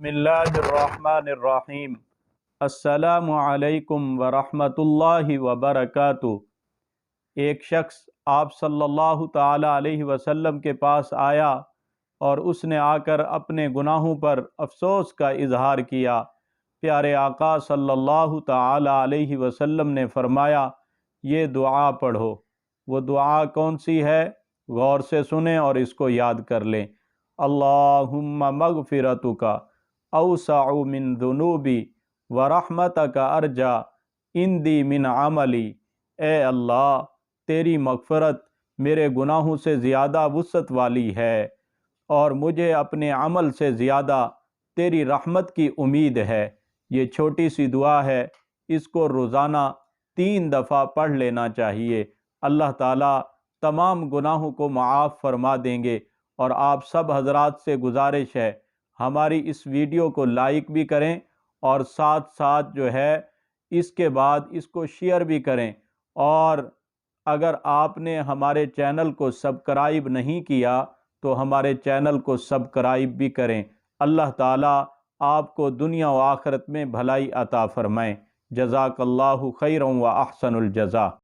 بسم اللہ الرحمن الرحیم۔ السلام علیکم ورحمۃ اللہ وبرکاتہ۔ ایک شخص آپ صلی اللہ تعالی علیہ وسلم کے پاس آیا اور اس نے آ کر اپنے گناہوں پر افسوس کا اظہار کیا۔ پیارے آقا صلی اللہ تعالی علیہ وسلم نے فرمایا، یہ دعا پڑھو۔ وہ دعا کون سی ہے؟ غور سے سنیں اور اس کو یاد کر لیں۔ اللہم مغفرتک اوسع من ذنوبی ورحمتک ارجا عندی من عملی۔ اے اللہ، تیری مغفرت میرے گناہوں سے زیادہ وسعت والی ہے اور مجھے اپنے عمل سے زیادہ تیری رحمت کی امید ہے۔ یہ چھوٹی سی دعا ہے، اس کو روزانہ 3 دفعہ پڑھ لینا چاہیے۔ اللہ تعالیٰ تمام گناہوں کو معاف فرما دیں گے۔ اور آپ سب حضرات سے گزارش ہے، ہماری اس ویڈیو کو لائک بھی کریں اور ساتھ ساتھ جو ہے اس کے بعد اس کو شیئر بھی کریں۔ اور اگر آپ نے ہمارے چینل کو سبسکرائب نہیں کیا تو ہمارے چینل کو سبسکرائب بھی کریں۔ اللہ تعالیٰ آپ کو دنیا و آخرت میں بھلائی عطا فرمائیں۔ جزاک اللہ خیرا و احسن الجزا۔